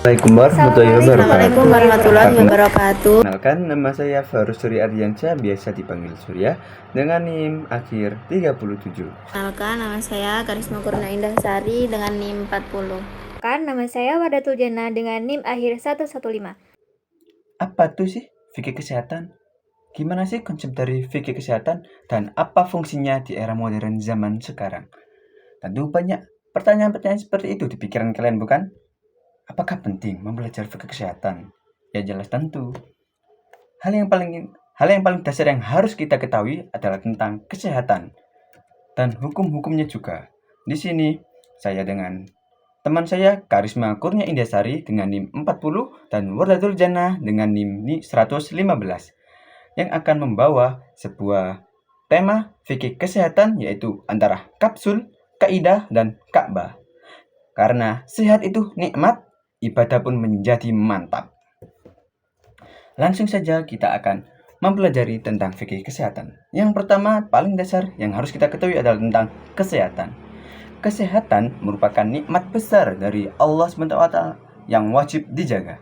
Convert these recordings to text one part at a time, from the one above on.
Assalamualaikum warahmatullahi wabarakatuh. Assalamualaikum warahmatullahi wabarakatuh. Kenalkan, nama saya Farus Surya Ardiansyah, biasa dipanggil Surya, dengan NIM akhir 37. Kenalkan, nama saya Karisma Kurnia Indah Sari dengan NIM 40. Nama saya Wadatul Jannah dengan NIM akhir 115. Apa tuh sih fikih kesehatan? Gimana sih konsep dari fikih kesehatan dan apa fungsinya di era modern zaman sekarang? Tentu banyak pertanyaan-pertanyaan seperti itu di pikiran kalian, bukan? Apakah penting mempelajari fikih kesehatan? Ya jelas tentu. Hal yang paling dasar yang harus kita ketahui adalah tentang kesehatan dan hukum-hukumnya juga. Di sini saya dengan teman saya Karisma Kurnia Indasari dengan NIM 40 dan Wardatul Jannah dengan NIM 115 yang akan membawa sebuah tema fikih kesehatan, yaitu antara kapsul, kaidah, dan Ka'bah. Karena sehat itu nikmat, ibadah pun menjadi mantap. Langsung saja kita akan mempelajari tentang fikih kesehatan. Yang pertama, paling dasar yang harus kita ketahui adalah tentang kesehatan. Kesehatan merupakan nikmat besar dari Allah SWT yang wajib dijaga.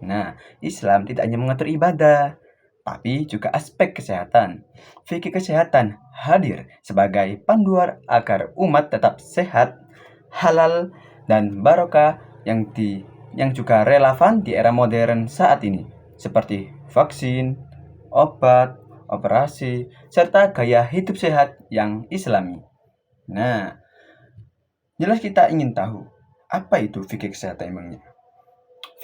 Nah, Islam tidak hanya mengatur ibadah, tapi juga aspek kesehatan. Fikih kesehatan hadir sebagai panduan agar umat tetap sehat, halal, dan barokah yang juga relevan di era modern saat ini, seperti vaksin, obat, operasi, serta gaya hidup sehat yang islami. Nah, jelas kita ingin tahu, apa itu fikih kesehatan emangnya?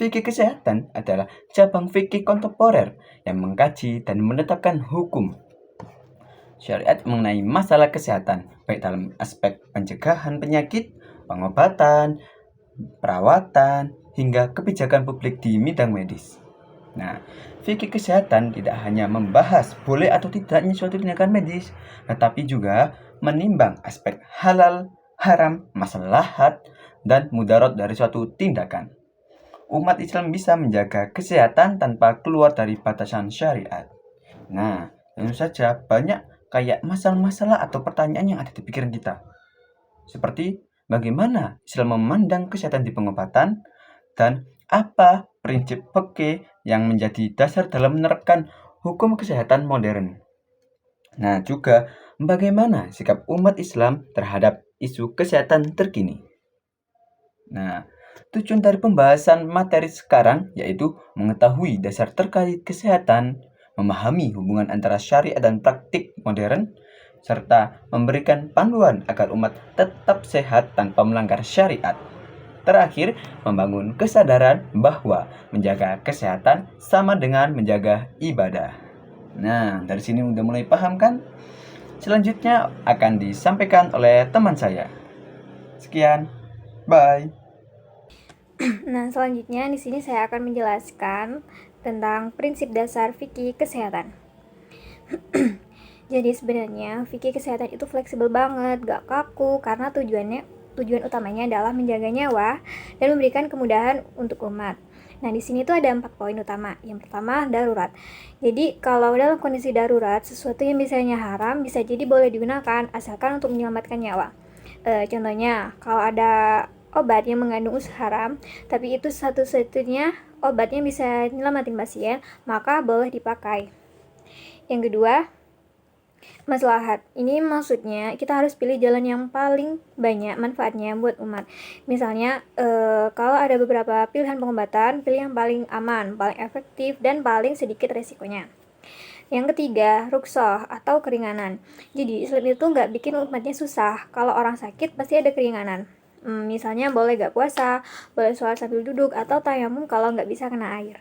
Fikih kesehatan adalah cabang fikih kontemporer yang mengkaji dan menetapkan hukum syariat mengenai masalah kesehatan, baik dalam aspek pencegahan penyakit, pengobatan, perawatan, hingga kebijakan publik di bidang medis. Nah, fikih kesehatan tidak hanya membahas boleh atau tidaknya suatu tindakan medis, tetapi juga menimbang aspek halal, haram, maslahat, dan mudarat dari suatu tindakan. Umat Islam bisa menjaga kesehatan tanpa keluar dari batasan syariat. Nah, tentu saja banyak kayak masalah-masalah atau pertanyaan yang ada di pikiran kita. Seperti bagaimana Islam memandang kesehatan di pengobatan dan apa prinsip fikih yang menjadi dasar dalam menerapkan hukum kesehatan modern. Nah, juga bagaimana sikap umat Islam terhadap isu kesehatan terkini. Nah, tujuan dari pembahasan materi sekarang yaitu mengetahui dasar terkait kesehatan, memahami hubungan antara syariat dan praktik modern, serta memberikan panduan agar umat tetap sehat tanpa melanggar syariat. Terakhir, membangun kesadaran bahwa menjaga kesehatan sama dengan menjaga ibadah. Nah, dari sini udah mulai paham kan? Selanjutnya akan disampaikan oleh teman saya. Sekian, bye. Nah, selanjutnya di sini saya akan menjelaskan tentang prinsip dasar fikih kesehatan. Jadi sebenarnya fikih kesehatan itu fleksibel banget, gak kaku, karena tujuan utamanya adalah menjaga nyawa dan memberikan kemudahan untuk umat. Nah, di sini tuh ada 4 poin utama. Yang pertama, darurat. Jadi, kalau dalam kondisi darurat, sesuatu yang biasanya haram bisa jadi boleh digunakan asalkan untuk menyelamatkan nyawa. Contohnya, kalau ada obat yang mengandung unsur haram, tapi itu satu-satunya obat yang bisa nyelamatin pasien, maka boleh dipakai. Yang kedua, maslahat. Ini maksudnya kita harus pilih jalan yang paling banyak manfaatnya buat umat. Misalnya, kalau ada beberapa pilihan pengobatan, pilih yang paling aman, paling efektif, dan paling sedikit resikonya. Yang ketiga, rukhsah atau keringanan. Jadi Islam itu nggak bikin umatnya susah. Kalau orang sakit pasti ada keringanan. Misalnya boleh gak puasa, boleh sholat sambil duduk, atau tayamum kalau nggak bisa kena air.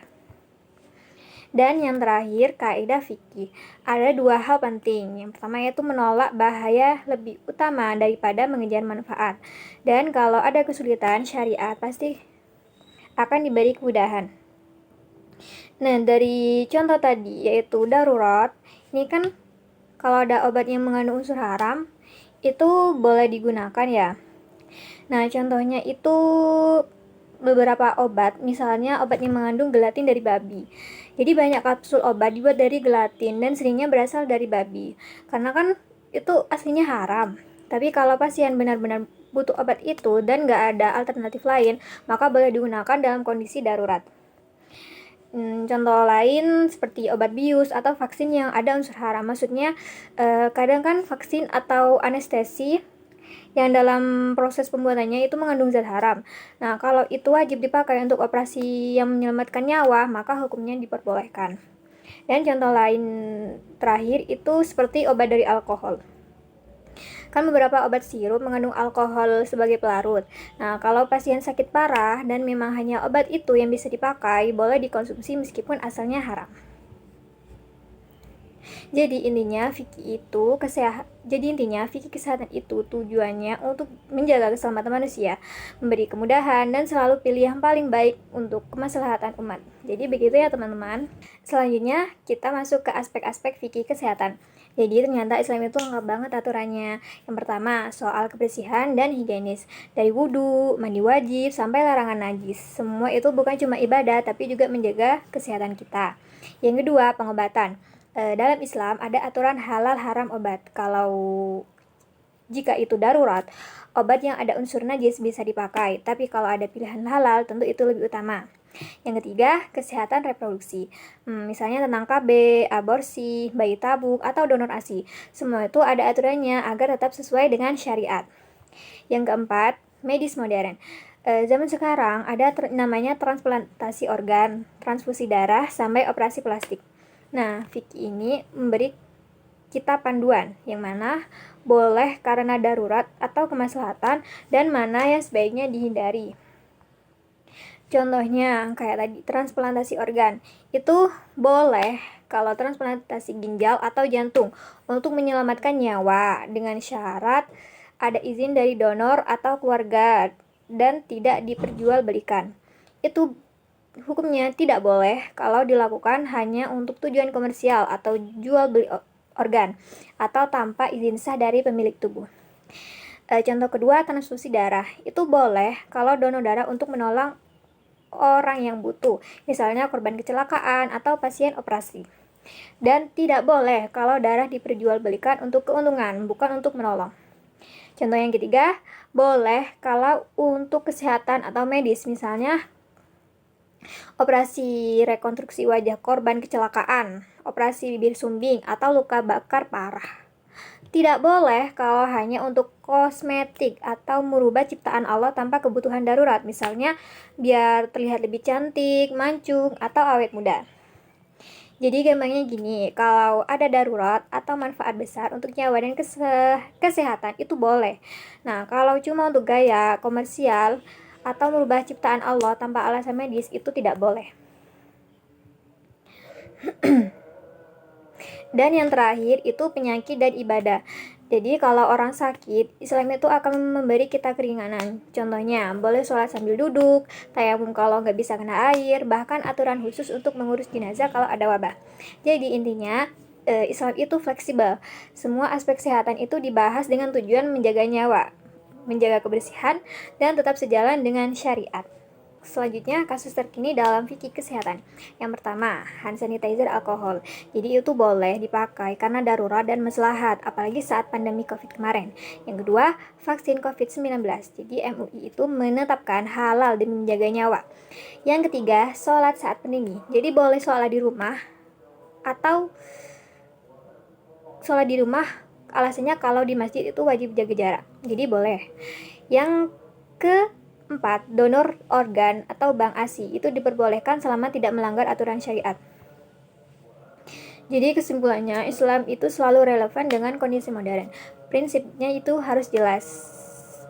Dan yang terakhir, kaidah fikih. Ada 2 hal penting. Yang pertama yaitu menolak bahaya lebih utama daripada mengejar manfaat. Dan kalau ada kesulitan, syariat pasti akan diberi kemudahan. Nah, dari contoh tadi yaitu darurat, ini kan kalau ada obat yang mengandung unsur haram, itu boleh digunakan ya. Nah, contohnya itu beberapa obat, misalnya obat yang mengandung gelatin dari babi. Jadi banyak kapsul obat dibuat dari gelatin dan seringnya berasal dari babi. Karena kan itu aslinya haram. Tapi kalau pasien benar-benar butuh obat itu dan nggak ada alternatif lain, maka boleh digunakan dalam kondisi darurat. Contoh lain seperti obat bius atau vaksin yang ada unsur haram. Maksudnya kadang kan vaksin atau anestesi yang dalam proses pembuatannya itu mengandung zat haram. Nah, kalau itu wajib dipakai untuk operasi yang menyelamatkan nyawa, maka hukumnya diperbolehkan. Dan contoh lain terakhir itu seperti obat dari alkohol. Kan beberapa obat sirup mengandung alkohol sebagai pelarut. Nah, kalau pasien sakit parah dan memang hanya obat itu yang bisa dipakai, boleh dikonsumsi meskipun asalnya haram. Jadi intinya fikih kesehatan itu tujuannya untuk menjaga keselamatan manusia, memberi kemudahan dan selalu pilih yang paling baik untuk kemaslahatan umat. Jadi begitu ya teman-teman. Selanjutnya kita masuk ke aspek-aspek fikih kesehatan. Jadi ternyata Islam itu lengkap banget aturannya. Yang pertama, soal kebersihan dan higienis. Dari wudhu, mandi wajib, sampai larangan najis. Semua itu bukan cuma ibadah, tapi juga menjaga kesehatan kita. Yang kedua, pengobatan. Dalam Islam ada aturan halal haram obat. Kalau jika itu darurat, obat yang ada unsur najis bisa dipakai. Tapi kalau ada pilihan halal, tentu itu lebih utama. Yang ketiga, kesehatan reproduksi. Misalnya tentang KB, aborsi, bayi tabung, atau donor ASI. Semua itu ada aturannya agar tetap sesuai dengan syariat. Yang keempat, medis modern. Zaman sekarang ada namanya transplantasi organ, transfusi darah, sampai operasi plastik. Nah, fikih ini memberi kita panduan yang mana boleh karena darurat atau kemaslahatan dan mana yang sebaiknya dihindari. Contohnya kayak tadi transplantasi organ itu boleh kalau transplantasi ginjal atau jantung untuk menyelamatkan nyawa dengan syarat ada izin dari donor atau keluarga dan tidak diperjualbelikan. Itu hukumnya tidak boleh kalau dilakukan hanya untuk tujuan komersial atau jual beli organ atau tanpa izin sah dari pemilik tubuh. Contoh kedua, transfusi darah. Itu boleh kalau donor darah untuk menolong orang yang butuh, misalnya korban kecelakaan atau pasien operasi. Dan tidak boleh kalau darah diperjualbelikan untuk keuntungan, bukan untuk menolong. Contoh yang ketiga, boleh kalau untuk kesehatan atau medis, misalnya operasi rekonstruksi wajah korban kecelakaan, operasi bibir sumbing, atau luka bakar parah. Tidak boleh kalau hanya untuk kosmetik atau merubah ciptaan Allah tanpa kebutuhan darurat, misalnya biar terlihat lebih cantik, mancung, atau awet muda. Jadi gampangnya gini, kalau ada darurat atau manfaat besar untuk nyawa dan kesehatan itu boleh. Nah, kalau cuma untuk gaya komersial atau merubah ciptaan Allah tanpa alasan medis itu tidak boleh. Dan yang terakhir itu penyakit dan ibadah. Jadi kalau orang sakit, Islam itu akan memberi kita keringanan. Contohnya, boleh sholat sambil duduk, tayamum kalau nggak bisa kena air, bahkan aturan khusus untuk mengurus jenazah kalau ada wabah. Jadi intinya, Islam itu fleksibel. Semua aspek kesehatan itu dibahas dengan tujuan menjaga nyawa, menjaga kebersihan, dan tetap sejalan dengan syariat. Selanjutnya, kasus terkini dalam fikih kesehatan. Yang pertama, hand sanitizer alkohol. Jadi itu boleh dipakai karena darurat dan maslahat, apalagi saat pandemi COVID kemarin. Yang kedua, vaksin COVID-19. Jadi MUI itu menetapkan halal demi menjaga nyawa. Yang ketiga, sholat saat pandemi. Jadi boleh sholat di rumah atau sholat di rumah, alasannya kalau di masjid itu wajib jaga jarak. Jadi boleh. Yang keempat, donor organ atau bank ASI itu diperbolehkan selama tidak melanggar aturan syariat. Jadi kesimpulannya, Islam itu selalu relevan dengan kondisi modern. Prinsipnya itu harus jelas,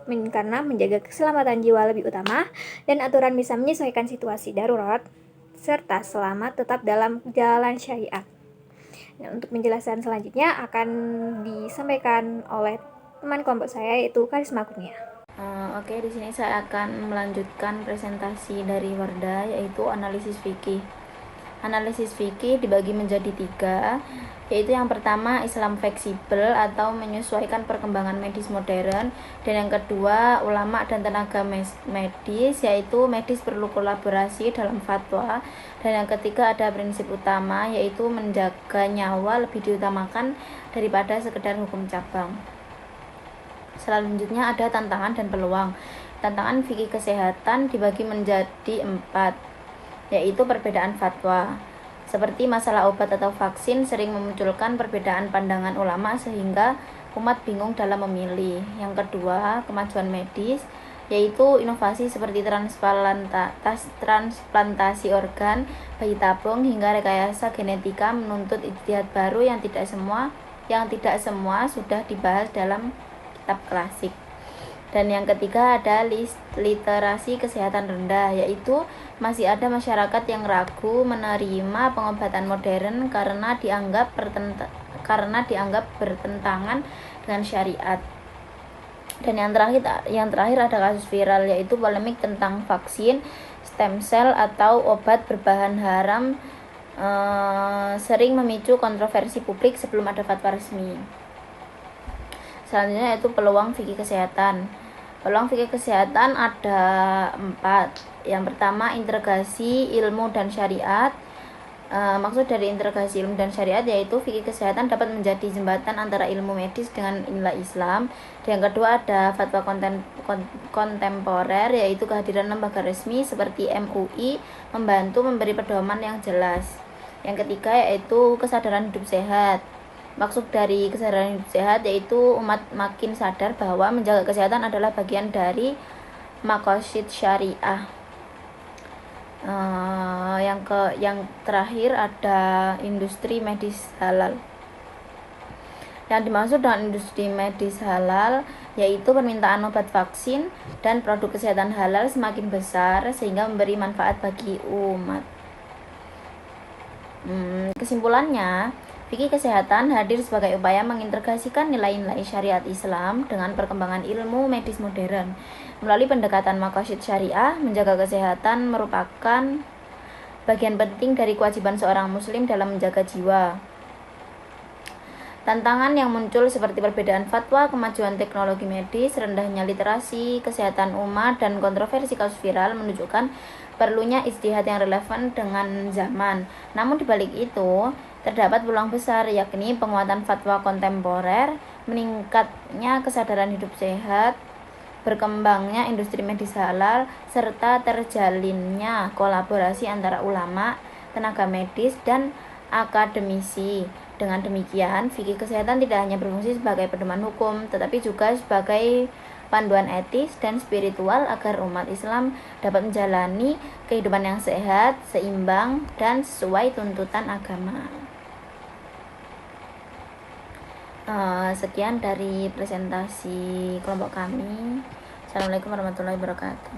karena menjaga keselamatan jiwa lebih utama, dan aturan bisa menyesuaikan situasi darurat, serta selamat tetap dalam jalan syariat. Nah, untuk penjelasan selanjutnya akan disampaikan oleh teman kelompok saya, yaitu Karisma Kurnia. Oke, di sini saya akan melanjutkan presentasi dari Wardah, yaitu analisis fikih. Analisis fikih dibagi menjadi 3, yaitu yang pertama Islam fleksibel atau menyesuaikan perkembangan medis modern, dan yang kedua ulama dan tenaga medis, yaitu medis perlu kolaborasi dalam fatwa, dan yang ketiga ada prinsip utama, yaitu menjaga nyawa lebih diutamakan daripada sekedar hukum cabang. Selanjutnya ada tantangan dan peluang. Tantangan fikih kesehatan dibagi menjadi 4, yaitu perbedaan fatwa. Seperti masalah obat atau vaksin sering memunculkan perbedaan pandangan ulama sehingga umat bingung dalam memilih. Yang kedua, kemajuan medis, yaitu inovasi seperti transplantasi organ, bayi tabung hingga rekayasa genetika menuntut ijtihad baru yang tidak semua sudah dibahas dalam kitab klasik. Dan yang ketiga ada literasi kesehatan rendah, yaitu masih ada masyarakat yang ragu menerima pengobatan modern karena dianggap bertentangan dengan syariat. Dan yang terakhir ada kasus viral, yaitu polemik tentang vaksin, stem cell atau obat berbahan haram sering memicu kontroversi publik sebelum ada fatwa resmi. Selanjutnya yaitu peluang fikih kesehatan. Peluang fikih kesehatan ada 4. Yang pertama, integrasi ilmu dan syariat. Maksud dari integrasi ilmu dan syariat yaitu fikih kesehatan dapat menjadi jembatan antara ilmu medis dengan nilai Islam. Dan yang kedua ada fatwa kontemporer, yaitu kehadiran lembaga resmi seperti MUI membantu memberi pedoman yang jelas. Yang ketiga yaitu kesadaran hidup sehat. Maksud dari kesadaran hidup sehat yaitu umat makin sadar bahwa menjaga kesehatan adalah bagian dari maqasid syariah. Yang terakhir ada industri medis halal. Yang dimaksud dengan industri medis halal yaitu permintaan obat, vaksin, dan produk kesehatan halal semakin besar sehingga memberi manfaat bagi umat. Kesimpulannya, fikih kesehatan hadir sebagai upaya mengintegrasikan nilai-nilai syariat Islam dengan perkembangan ilmu medis modern. Melalui pendekatan maqasid syariah, menjaga kesehatan merupakan bagian penting dari kewajiban seorang muslim dalam menjaga jiwa. Tantangan yang muncul seperti perbedaan fatwa, kemajuan teknologi medis, rendahnya literasi kesehatan umat, dan kontroversi kasus viral menunjukkan perlunya ijtihad yang relevan dengan zaman. Namun dibalik itu, terdapat peluang besar, yakni penguatan fatwa kontemporer, meningkatnya kesadaran hidup sehat, berkembangnya industri medis halal, serta terjalinnya kolaborasi antara ulama, tenaga medis, dan akademisi. Dengan demikian, fikih kesehatan tidak hanya berfungsi sebagai pedoman hukum, tetapi juga sebagai panduan etis dan spiritual agar umat Islam dapat menjalani kehidupan yang sehat, seimbang, dan sesuai tuntutan agama. Sekian dari presentasi kelompok kami. Assalamualaikum warahmatullahi wabarakatuh.